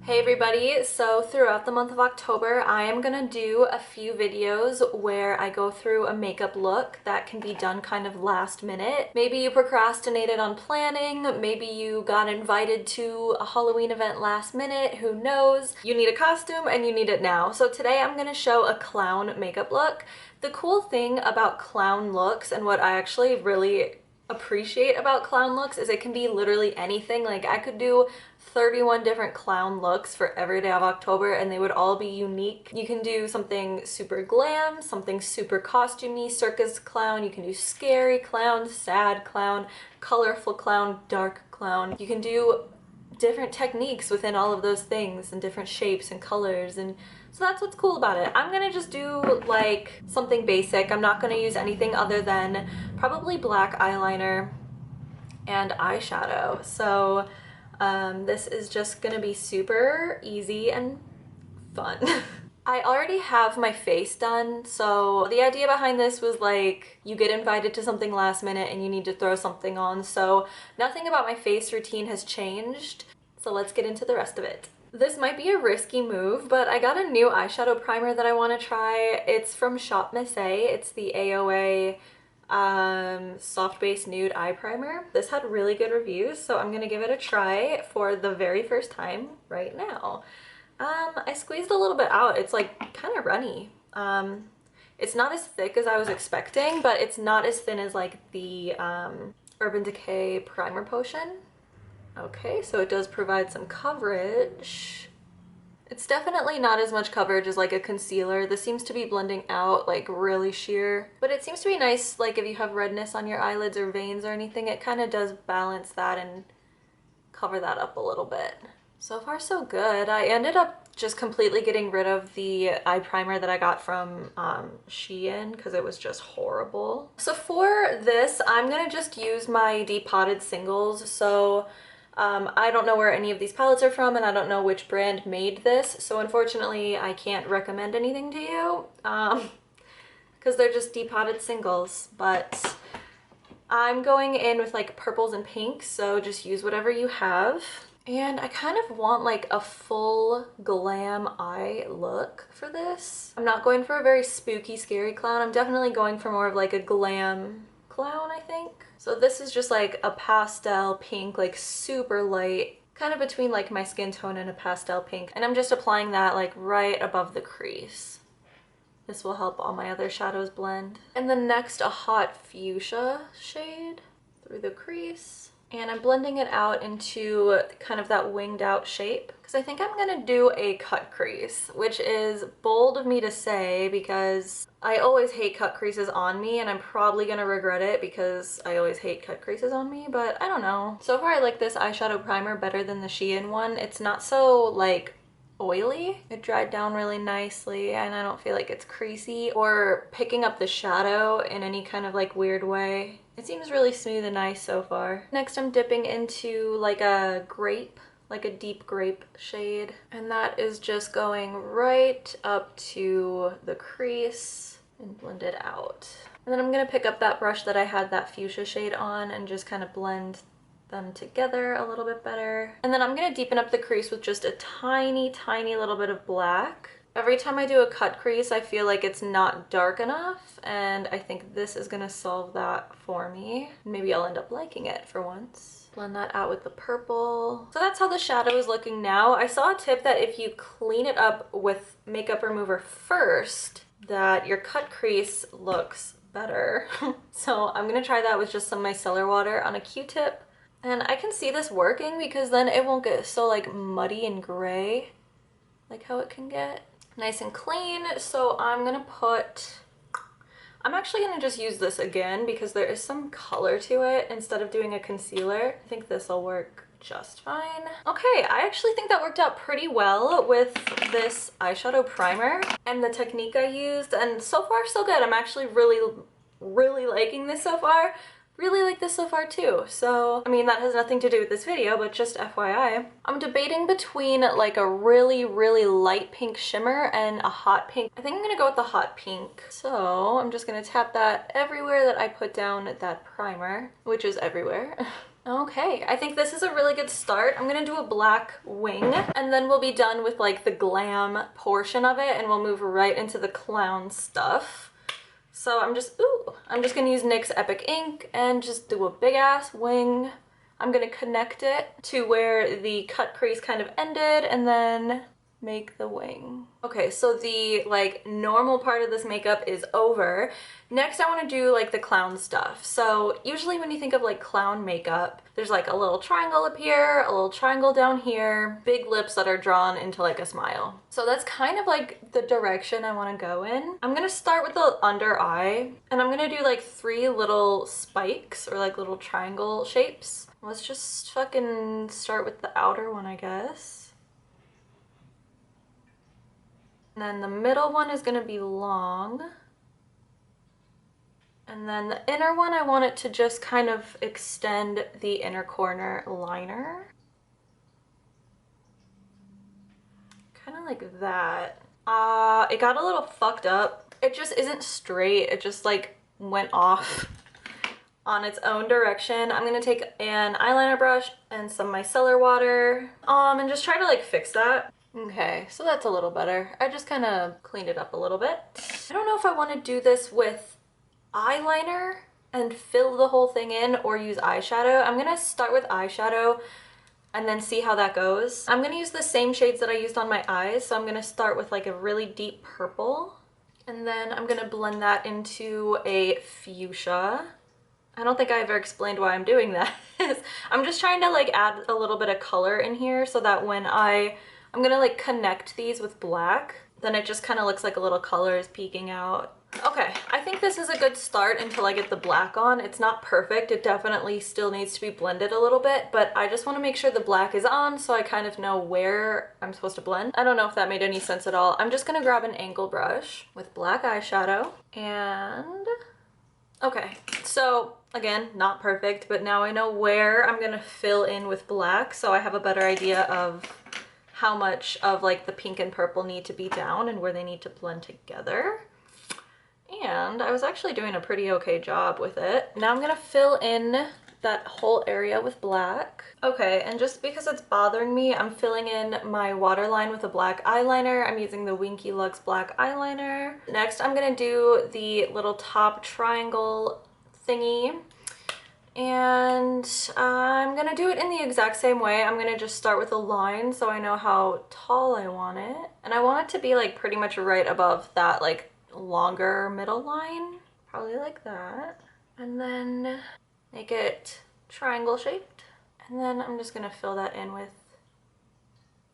Hey everybody, so throughout the month of October, I am gonna do a few videos where I go through a makeup look that can be done kind of last minute. Maybe you procrastinated on planning, maybe you got invited to a Halloween event last minute, who knows? You need a costume and you need it now. So today I'm gonna show a clown makeup look. The cool thing about clown looks and what I actually really appreciate about clown looks is it can be literally anything. Like I could do 31 different clown looks for every day of October and they would all be unique. You can do something super glam, something super costumey, circus clown, you can do scary clown, sad clown, colorful clown, dark clown. You can do different techniques within all of those things and different shapes and colors, and so that's what's cool about it. I'm gonna just do like something basic. I'm not gonna use anything other than probably black eyeliner and eyeshadow. So this is just gonna be super easy and fun. I already have my face done, so the idea behind this was like you get invited to something last minute and you need to throw something on, so nothing about my face routine has changed. So let's get into the rest of it. This might be a risky move, but I got a new eyeshadow primer that I want to try. It's from Shop Miss A. It's the AOA soft base nude eye primer. This had really good reviews, so I'm gonna give it a try for the very first time right now. I squeezed a little bit out. It's like kind of runny. It's not as thick as I was expecting, but it's not as thin as like the Urban Decay primer potion. Okay, so it does provide some coverage. It's definitely not as much coverage as like a concealer. This seems to be blending out like really sheer, but it seems to be nice like if you have redness on your eyelids or veins or anything, it kind of does balance that and cover that up a little bit. So far so good. I ended up just completely getting rid of the eye primer that I got from Shein because it was just horrible. So for this, I'm gonna just use my Depotted singles. So I don't know where any of these palettes are from and I don't know which brand made this, so unfortunately I can't recommend anything to you because they're just Depotted singles, but I'm going in with like purples and pinks, so just use whatever you have. And I kind of want like a full glam eye look for this. I'm not going for a very spooky, scary clown. I'm definitely going for more of like a glam clown, I think. So this is just like a pastel pink, like super light, kind of between like my skin tone and a pastel pink. And I'm just applying that like right above the crease. This will help all my other shadows blend. And then next, a hot fuchsia shade through the crease. And I'm blending it out into kind of that winged out shape because I think I'm gonna do a cut crease, which is bold of me to say because I always hate cut creases on me and I'm probably gonna regret it because I always hate cut creases on me, but I don't know. So far I like this eyeshadow primer better than the Shein one. It's not so like oily. It dried down really nicely and I don't feel like it's creasy or picking up the shadow in any kind of like weird way. It seems really smooth and nice so far. Next I'm dipping into like a grape, like a deep grape shade, and that is just going right up to the crease and blend it out. And then I'm gonna pick up that brush that I had that fuchsia shade on and just kind of blend them together a little bit better. And then I'm gonna deepen up the crease with just a tiny, tiny little bit of black. Every time I do a cut crease, I feel like it's not dark enough, and I think this is gonna solve that for me. Maybe I'll end up liking it for once. Blend that out with the purple. So that's how the shadow is looking now. I saw a tip that if you clean it up with makeup remover first, that your cut crease looks better. So I'm gonna try that with just some micellar water on a Q-tip. And I can see this working because then it won't get so like muddy and gray like how it can get. Nice and clean. So I'm actually gonna just use this again because there is some color to it instead of doing a concealer. I think this will work just fine. Okay, I actually think that worked out pretty well with this eyeshadow primer and the technique I used, and so far so good. I'm actually really liking this so far. Really like this so far too. So, I mean, that has nothing to do with this video, but just FYI. I'm debating between like a really light pink shimmer and a hot pink. I think I'm gonna go with the hot pink. So I'm just gonna tap that everywhere that I put down that primer, which is everywhere. Okay, I think this is a really good start. I'm gonna do a black wing and then we'll be done with like the glam portion of it and we'll move right into the clown stuff. So I'm just gonna use NYX Epic ink and just do a big ass wing. I'm gonna connect it to where the cut crease kind of ended and then make the wing. Okay, so the like normal part of this makeup is over. Next I want to do like the clown stuff. So usually when you think of like clown makeup, there's like a little triangle up here, a little triangle down here, big lips that are drawn into like a smile. So that's kind of like the direction I want to go in. I'm gonna start with the under eye and I'm gonna do like 3 little spikes or like little triangle shapes. Let's just fucking start with the outer one, I guess. And then the middle one is gonna be long. And then the inner one, I want it to just kind of extend the inner corner liner. Kind of like that. It got a little fucked up. It just isn't straight. It just like went off on its own direction. I'm gonna take an eyeliner brush and some micellar water and just try to like fix that. Okay, so that's a little better. I just kind of cleaned it up a little bit. I don't know if I want to do this with eyeliner and fill the whole thing in or use eyeshadow. I'm gonna start with eyeshadow and then see how that goes. I'm gonna use the same shades that I used on my eyes, so I'm gonna start with like a really deep purple and then I'm gonna blend that into a fuchsia. I don't think I ever explained why I'm doing that. I'm just trying to like add a little bit of color in here so that when I'm gonna like connect these with black, then it just kind of looks like a little color is peeking out. Okay, I think this is a good start until I get the black on. It's not perfect, it definitely still needs to be blended a little bit, but I just want to make sure the black is on so I kind of know where I'm supposed to blend. I don't know if that made any sense at all. I'm just gonna grab an angle brush with black eyeshadow and... Okay, so again, not perfect, but now I know where I'm gonna fill in with black, so I have a better idea of how much of like the pink and purple need to be down and where they need to blend together. And I was actually doing a pretty okay job with it. Now I'm gonna fill in that whole area with black. Okay, and just because it's bothering me, I'm filling in my waterline with a black eyeliner. I'm using the Winky Lux black eyeliner. Next, I'm gonna do the little top triangle thingy. And I'm gonna do it in the exact same way. I'm gonna just start with a line so I know how tall I want it. And I want it to be like pretty much right above that like longer middle line. Probably like that. And then make it triangle shaped. And then I'm just gonna fill that in with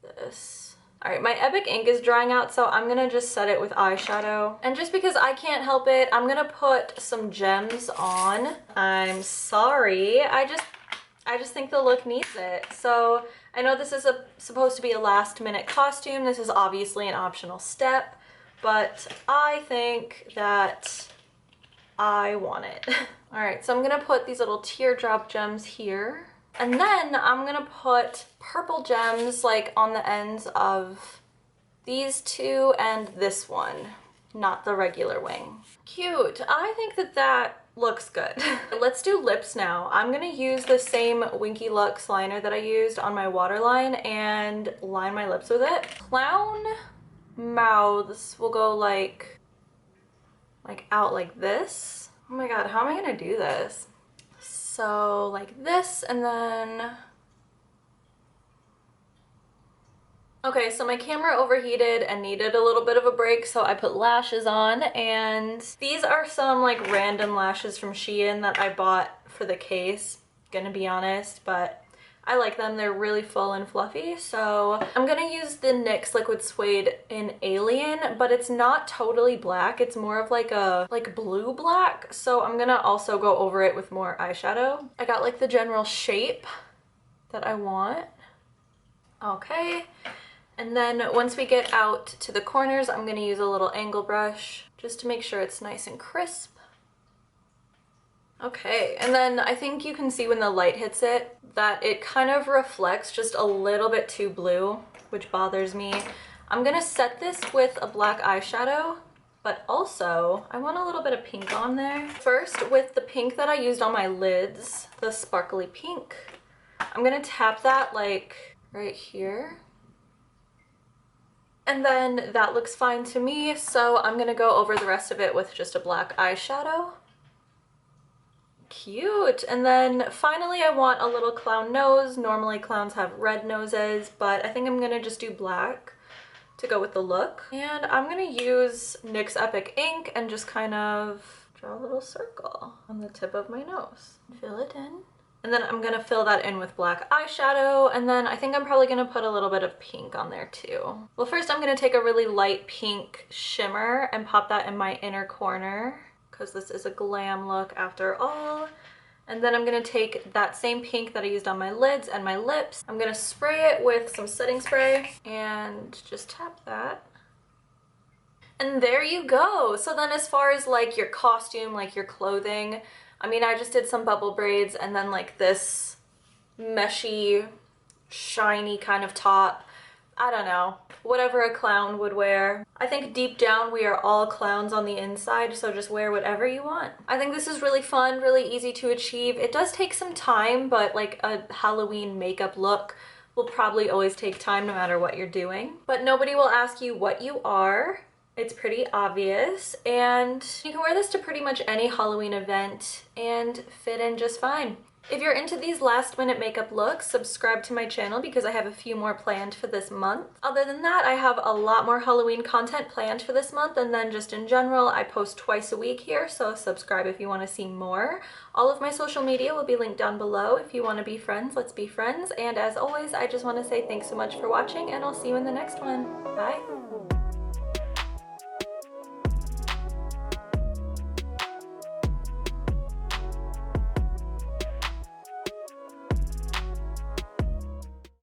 this. All right, my Epic ink is drying out, so I'm gonna just set it with eyeshadow. And just because I can't help it, I'm gonna put some gems on. I'm sorry, I just think the look needs it. So I know this is supposed to be a last minute costume. This is obviously an optional step, but I think that I want it. All right, so I'm gonna put these little teardrop gems here. And then I'm gonna put purple gems like on the ends of these two and this one, not the regular wing. Cute. I think that that looks good. Let's do lips now. I'm gonna use the same Winky Lux liner that I used on my waterline and line my lips with it. Clown mouths will go like out like this. Oh my god, how am I gonna do this? So like this, and then... Okay, so my camera overheated and needed a little bit of a break, so I put lashes on, and these are some like random lashes from Shein that I bought for the case, gonna be honest, but I like them. They're really full and fluffy, so I'm gonna use the NYX Liquid Suede in Alien, but it's not totally black. It's more of like a blue black, so I'm gonna also go over it with more eyeshadow. I got like the general shape that I want. Okay, and then once we get out to the corners, I'm gonna use a little angle brush just to make sure it's nice and crisp. Okay, and then I think you can see when the light hits it that it kind of reflects just a little bit too blue, which bothers me. I'm gonna set this with a black eyeshadow but also I want a little bit of pink on there. First, with the pink that I used on my lids, the sparkly pink, I'm gonna tap that like right here. And then that looks fine to me, so I'm gonna go over the rest of it with just a black eyeshadow. Cute. And then finally I want a little clown nose. Normally clowns have red noses, but I think I'm gonna just do black to go with the look. And I'm gonna use NYX Epic ink and just kind of draw a little circle on the tip of my nose. Fill it in. And then I'm gonna fill that in with black eyeshadow, and then I think I'm probably gonna put a little bit of pink on there too. Well, first I'm gonna take a really light pink shimmer and pop that in my inner corner, because this is a glam look after all. And then I'm gonna take that same pink that I used on my lids and my lips. I'm gonna spray it with some setting spray and just tap that. And there you go. So then as far as like your costume, like your clothing, I mean, I just did some bubble braids and then like this meshy, shiny kind of top. I don't know, whatever a clown would wear. I think deep down we are all clowns on the inside, so just wear whatever you want. I think this is really fun, really easy to achieve. It does take some time, but like a Halloween makeup look will probably always take time no matter what you're doing. But nobody will ask you what you are. It's pretty obvious, and you can wear this to pretty much any Halloween event and fit in just fine. If you're into these last minute makeup looks, subscribe to my channel because I have a few more planned for this month. Other than that, I have a lot more Halloween content planned for this month, and then just in general, I post twice a week here, so subscribe if you want to see more. All of my social media will be linked down below. If you want to be friends, let's be friends. And as always, I just want to say thanks so much for watching, and I'll see you in the next one. Bye!